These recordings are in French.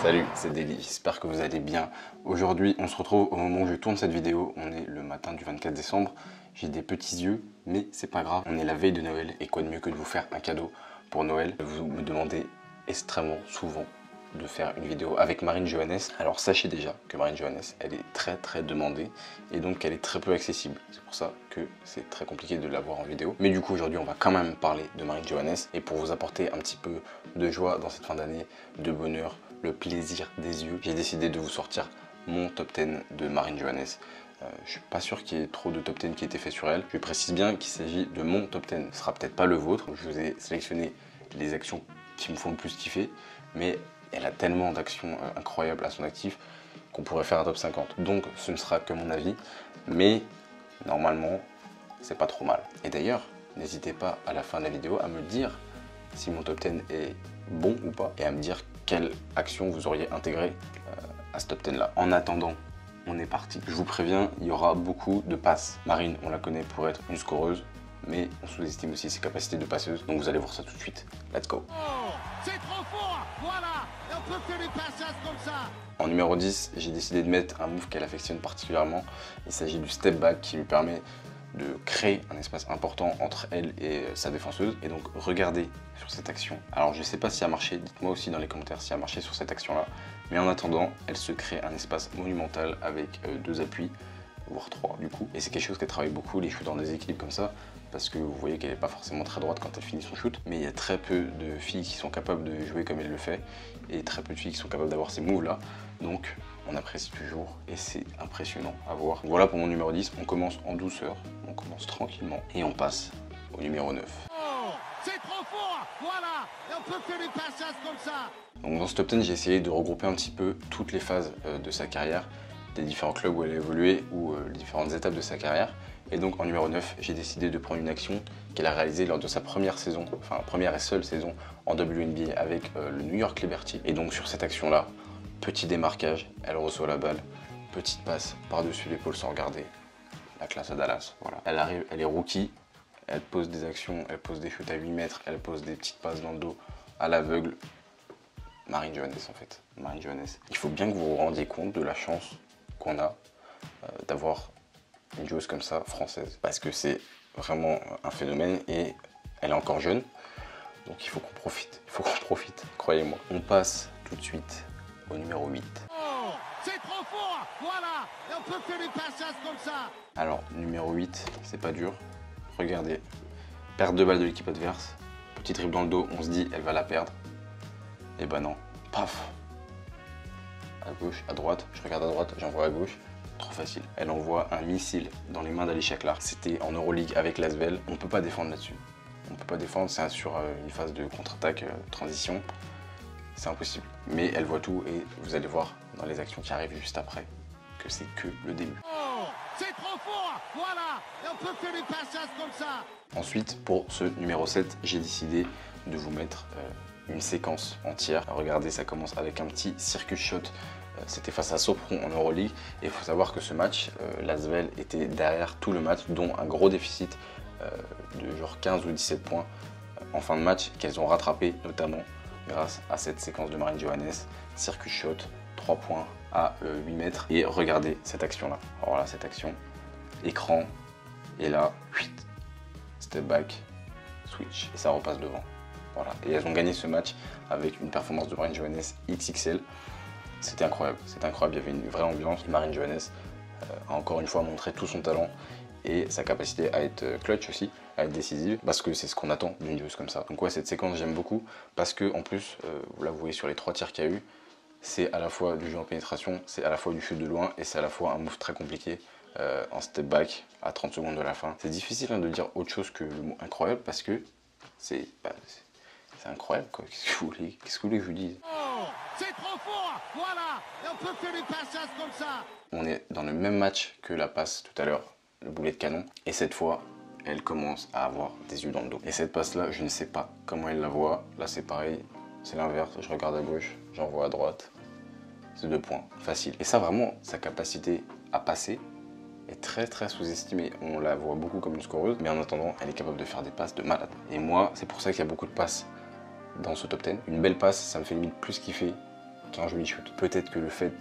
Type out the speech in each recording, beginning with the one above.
Salut, c'est Deli, j'espère que vous allez bien. Aujourd'hui, on se retrouve au moment où je tourne cette vidéo. On est le matin du 24 décembre. J'ai des petits yeux, mais c'est pas grave. On est la veille de Noël et quoi de mieux que de vous faire un cadeau pour Noël. Vous me demandez extrêmement souvent de faire une vidéo avec Marine Johannes. Alors sachez déjà que Marine Johannes, elle est très demandée et donc elle est très peu accessible. C'est pour ça que c'est très compliqué de la voir en vidéo. Mais du coup aujourd'hui on va quand même parler de Marine Johannes et pour vous apporter un petit peu de joie dans cette fin d'année, de bonheur, le plaisir des yeux, j'ai décidé de vous sortir mon top 10 de Marine Johannes. Je suis pas sûr qu'il y ait trop de top 10 qui ait été fait sur elle. Je précise bien qu'il s'agit de mon top 10. Ce sera peut-être pas le vôtre. Je vous ai sélectionné les actions qui me font le plus kiffer, mais elle a tellement d'actions incroyables à son actif qu'on pourrait faire un top 50. Donc ce ne sera que mon avis, mais normalement c'est pas trop mal. Et d'ailleurs, n'hésitez pas à la fin de la vidéo à me dire si mon top 10 est bon ou pas et à me dire quelle action vous auriez intégré à ce top 10 là. En attendant, on est parti. Je vous préviens, il y aura beaucoup de passes. Marine, on la connaît pour être une scoreuse, mais on sous-estime aussi ses capacités de passeuse. Donc vous allez voir ça tout de suite. Let's go. C'est trop fort, voilà, et on peut faire des passages comme ça. En numéro 10, j'ai décidé de mettre un move qu'elle affectionne particulièrement. Il s'agit du step back qui lui permet de créer un espace important entre elle et sa défenseuse. Et donc regardez sur cette action. Alors je ne sais pas si elle a marché, dites-moi aussi dans les commentaires si elle a marché sur cette action là. Mais en attendant, elle se crée un espace monumental avec deux appuis, voire trois du coup. Et c'est quelque chose qu'elle travaille beaucoup, les shoots dans des équipes comme ça, parce que vous voyez qu'elle n'est pas forcément très droite quand elle finit son shoot, mais il y a très peu de filles qui sont capables de jouer comme elle le fait, et très peu de filles qui sont capables d'avoir ces moves là, donc on apprécie toujours, et c'est impressionnant à voir. Voilà pour mon numéro 10, on commence en douceur, on commence tranquillement, et on passe au numéro 9. C'est trop fort, voilà, et on peut faire des passages comme ça. Donc dans ce top 10, j'ai essayé de regrouper un petit peu toutes les phases de sa carrière, des différents clubs où elle a évolué ou les différentes étapes de sa carrière. Et donc en numéro 9, j'ai décidé de prendre une action qu'elle a réalisée lors de sa première saison, enfin première et seule saison en WNBA avec le New York Liberty. Et donc sur cette action-là, petit démarquage, elle reçoit la balle, petite passe par-dessus l'épaule sans regarder. La classe à Dallas, voilà. Elle arrive, elle est rookie, elle pose des actions, elle pose des shoots à 8 mètres, elle pose des petites passes dans le dos à l'aveugle. Marine Johannes en fait, Marine Johannes. Il faut bien que vous vous rendiez compte de la chance qu'on a d'avoir une joueuse comme ça, française. Parce que c'est vraiment un phénomène et elle est encore jeune. Donc il faut qu'on profite, croyez-moi. On passe tout de suite au numéro 8. C'est trop fort, voilà, et on peut faire des passages comme ça. Alors, numéro 8, c'est pas dur. Regardez, perte de balle de l'équipe adverse. Petit dribble dans le dos, on se dit elle va la perdre. Et bah non, paf. À gauche, à droite, je regarde à droite, j'envoie à gauche. Trop facile. Elle envoie un missile dans les mains d'Alisha Clark. C'était en Euroleague avec l'Asvel. On peut pas défendre là-dessus. On peut pas défendre, c'est sur une phase de contre-attaque, transition. C'est impossible. Mais elle voit tout et vous allez voir dans les actions qui arrivent juste après que c'est que le début. C'est trop fort, voilà, et on peut faire des passages comme ça. Ensuite, pour ce numéro 7, j'ai décidé de vous mettre une séquence entière. Regardez, ça commence avec un petit circuit shot. C'était face à Sopron en Euroleague. Et il faut savoir que ce match, l'Asvel était derrière tout le match, dont un gros déficit de genre 15 ou 17 points en fin de match, qu'elles ont rattrapé notamment grâce à cette séquence de Marine Johannes. Circuit shot, 3 points à 8 mètres. Et regardez cette action-là. Alors là, cette action, écran, et là, step back, switch, et ça repasse devant. Voilà. Et elles ont gagné ce match avec une performance de Marine Johannes XXL. C'était incroyable, il y avait une vraie ambiance. Marine Johannes a encore une fois montré tout son talent et sa capacité à être clutch aussi, à être décisive, parce que c'est ce qu'on attend d'une joueuse comme ça. Donc ouais, cette séquence j'aime beaucoup, parce que en plus, là vous voyez sur les 3 tirs qu'il y a eu, c'est à la fois du jeu en pénétration, c'est à la fois du shoot de loin, et c'est à la fois un move très compliqué en step back à 30 secondes de la fin. C'est difficile de dire autre chose que le mot incroyable, parce que c'est incroyable quoi. Qu'est-ce que vous voulez que je vous dise? C'est trop fort, voilà, et on peut faire des passages comme ça. On est dans le même match que la passe tout à l'heure, le boulet de canon, et cette fois, elle commence à avoir des yeux dans le dos. Et cette passe-là, je ne sais pas comment elle la voit. Là, c'est pareil, c'est l'inverse. Je regarde à gauche, j'envoie à droite. C'est 2 points, facile. Et ça, vraiment, sa capacité à passer, est très sous-estimée. On la voit beaucoup comme une scoreuse, mais en attendant, elle est capable de faire des passes de malade. Et moi, c'est pour ça qu'il y a beaucoup de passes dans ce top 10. Une belle passe, ça me fait limite plus kiffer qu'un joli shoot. Peut-être que le fait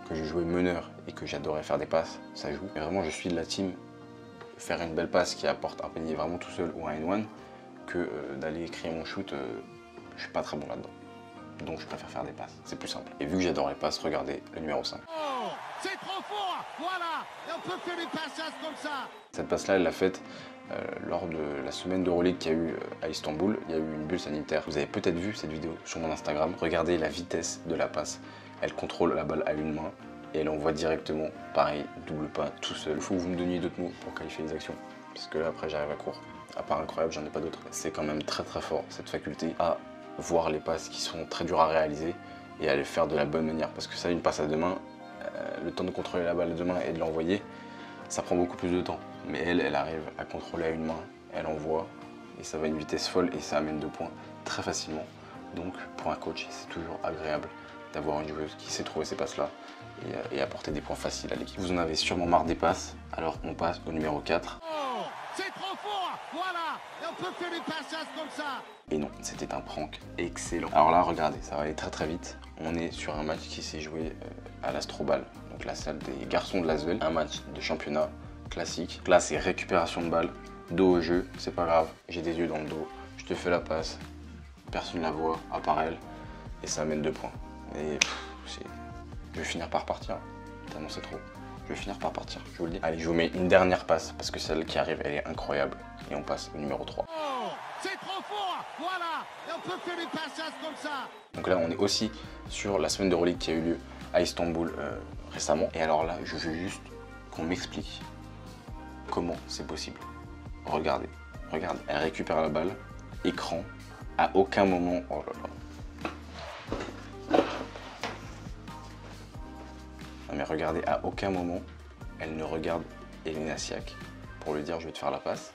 que je jouais meneur et que j'adorais faire des passes, ça joue. Mais vraiment, je suis de la team faire une belle passe qui apporte un panier vraiment tout seul ou un N1 que d'aller créer mon shoot, je suis pas très bon là-dedans. Donc je préfère faire des passes, c'est plus simple. Et vu que j'adore les passes, regardez le numéro 5. Oh, c'est trop fort. Voilà. Et on peut faire des passages comme ça. Cette passe-là, elle l'a faite lors de la semaine d'Euroleague qu'il y a eu à Istanbul. Il y a eu une bulle sanitaire. Vous avez peut-être vu cette vidéo sur mon Instagram. Regardez la vitesse de la passe. Elle contrôle la balle à une main et elle envoie directement, pareil, double pas, tout seul. Il faut que vous me donniez d'autres mots pour qualifier les actions. Parce que là, après, j'arrive à court. À part incroyable, j'en ai pas d'autres. C'est quand même très fort, cette faculté à voir les passes qui sont très dures à réaliser et à les faire de la bonne manière. Parce que ça, une passe à deux mains, le temps de contrôler la balle à deux mains et de l'envoyer, ça prend beaucoup plus de temps. Mais elle arrive à contrôler à une main, elle envoie et ça va à une vitesse folle et ça amène 2 points très facilement. Donc pour un coach, c'est toujours agréable d'avoir une joueuse qui sait trouver ces passes-là et apporter des points faciles à l'équipe. Vous en avez sûrement marre des passes, alors on passe au numéro 4. Oh, c'est trop fort. Voilà. Et on peut faire des passages comme ça. Et non, c'était un prank excellent. Alors là, regardez, ça va aller très vite. On est sur un match qui s'est joué à l'Astrobal, donc la salle des garçons de l'Asvel. Un match de championnat classique. Là, c'est récupération de balle, dos au jeu, c'est pas grave. J'ai des yeux dans le dos, je te fais la passe, personne ne la voit, à part elle, et ça amène 2 points. Et je vais finir par partir, tellement c'est trop. Je vais finir par partir, je vous le dis. Allez, je vous mets une dernière passe, parce que celle qui arrive, elle est incroyable. Et on passe au numéro 3. Oh, c'est trop fort. Voilà. Et on peut faire des passages comme ça. Donc là, on est aussi sur la semaine d'Euroleague qui a eu lieu à Istanbul récemment. Et alors là, je veux juste qu'on m'explique comment c'est possible. Regardez, elle récupère la balle, écran, à aucun moment... Oh là là. Non mais regardez, à aucun moment, elle ne regarde Elena Siak pour lui dire je vais te faire la passe.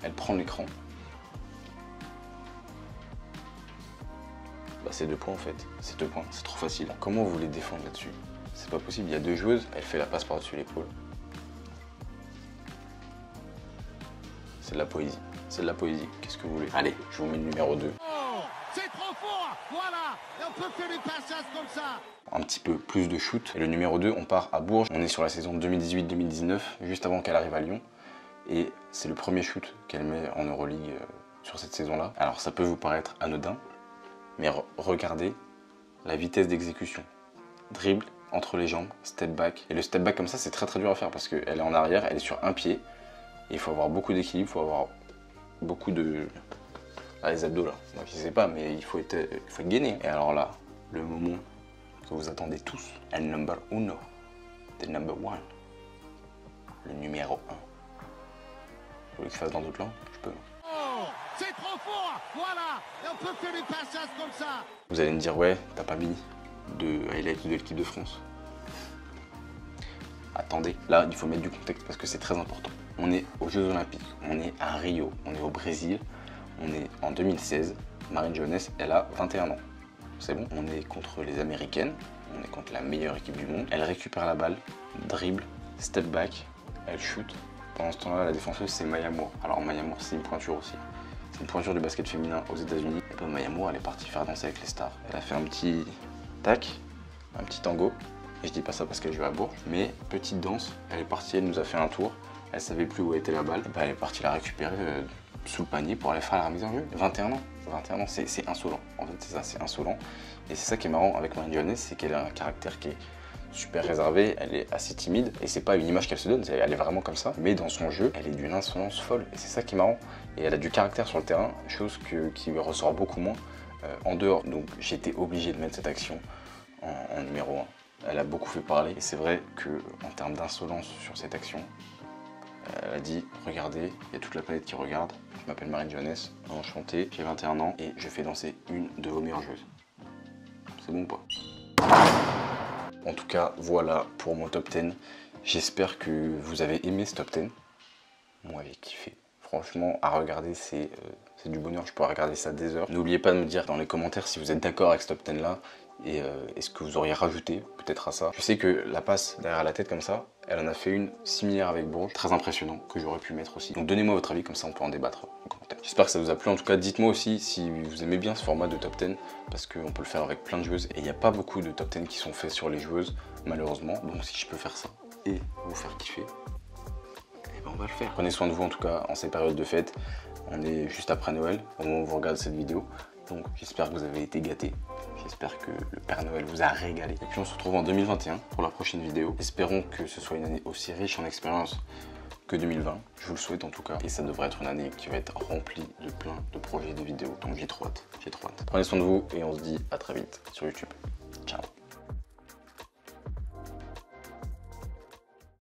Elle prend l'écran. Bah c'est 2 points en fait, c'est 2 points, c'est trop facile. Comment vous voulez défendre là-dessus? C'est pas possible, il y a 2 joueuses, elle fait la passe par-dessus l'épaule. C'est de la poésie, c'est de la poésie, qu'est-ce que vous voulez? Allez, je vous mets le numéro 2. Oh, c'est trop fort. Voilà. Et on peut faire des passages comme ça. Un petit peu plus de shoot. Et le numéro 2, on part à Bourges. On est sur la saison 2018-2019, juste avant qu'elle arrive à Lyon. Et c'est le premier shoot qu'elle met en Euroleague sur cette saison-là. Alors ça peut vous paraître anodin, mais regardez la vitesse d'exécution. Dribble, entre les jambes, step back. Et le step back comme ça, c'est très dur à faire parce qu'elle est en arrière, elle est sur un pied. Et il faut avoir beaucoup d'équilibre, il faut avoir beaucoup de... Ah, les abdos là, moi je sais pas, mais il faut être gainé. Et alors là, le moment que vous attendez tous, el number uno, the number one, le numéro 1. Vous voulez que je fasse dans d'autres langues? Je peux. Oh, c'est trop fort. Voilà. Et on peut faire des passages comme ça. Vous allez me dire, ouais, t'as pas mis de highlight de l'équipe de France. Attendez, là, il faut mettre du contexte parce que c'est très important. On est aux Jeux Olympiques, on est à Rio, on est au Brésil, on est en 2016. Marine Jones, elle a 21 ans. C'est bon, on est contre les Américaines, on est contre la meilleure équipe du monde. Elle récupère la balle, dribble, step back, elle shoot. Pendant ce temps-là, la défenseuse, c'est Maya Moore. Alors Maya Moore, c'est une pointure aussi. C'est une pointure du basket féminin aux États-Unis. Et ben Maya Moore, elle est partie faire danser avec les stars. Elle a fait un petit tac, un petit tango. Et je dis pas ça parce qu'elle joue à Bourges, mais petite danse. Elle est partie, elle nous a fait un tour. Elle savait plus où était la balle. Et ben, elle est partie la récupérer sous le panier pour aller faire la remise en jeu. 21 ans. 21 ans, c'est insolent. En fait, c'est ça, c'est insolent. Et c'est ça qui est marrant avec Marine Jones, c'est qu'elle a un caractère qui est super réservé, elle est assez timide. Et c'est pas une image qu'elle se donne, elle est vraiment comme ça. Mais dans son jeu, elle est d'une insolence folle. Et c'est ça qui est marrant. Et elle a du caractère sur le terrain, chose qui ressort beaucoup moins en dehors. Donc j'ai été obligé de mettre cette action en numéro 1. Elle a beaucoup fait parler. Et c'est vrai qu'en termes d'insolence sur cette action, elle a dit, regardez, il y a toute la planète qui regarde. Je m'appelle Marine Jones, enchantée, j'ai 21 ans et je fais danser une de vos meilleures joueuses. C'est bon ou pas? En tout cas, voilà pour mon top 10. J'espère que vous avez aimé ce top 10. Moi, j'ai kiffé. Franchement, à regarder, c'est du bonheur. Je peux regarder ça des heures. N'oubliez pas de me dire dans les commentaires si vous êtes d'accord avec ce top 10 là et est-ce que vous auriez rajouté peut-être à ça. Je sais que la passe derrière la tête comme ça, elle en a fait une similaire avec Brook, très impressionnant, que j'aurais pu mettre aussi. Donc donnez-moi votre avis, comme ça on peut en débattre en commentaire. J'espère que ça vous a plu. En tout cas, dites-moi aussi si vous aimez bien ce format de top 10, parce qu'on peut le faire avec plein de joueuses. Et il n'y a pas beaucoup de top 10 qui sont faits sur les joueuses, malheureusement. Donc si je peux faire ça et vous faire kiffer, eh ben on va le faire. Prenez soin de vous en tout cas en ces périodes de fête. On est juste après Noël, au moment où vous regardez cette vidéo. Donc j'espère que vous avez été gâtés. J'espère que le Père Noël vous a régalé. Et puis on se retrouve en 2021 pour la prochaine vidéo. Espérons que ce soit une année aussi riche en expérience que 2020. Je vous le souhaite en tout cas. Et ça devrait être une année qui va être remplie de plein de projets de vidéos. Donc j'ai trop hâte. J'ai trop hâte. Prenez soin de vous et on se dit à très vite sur YouTube. Ciao.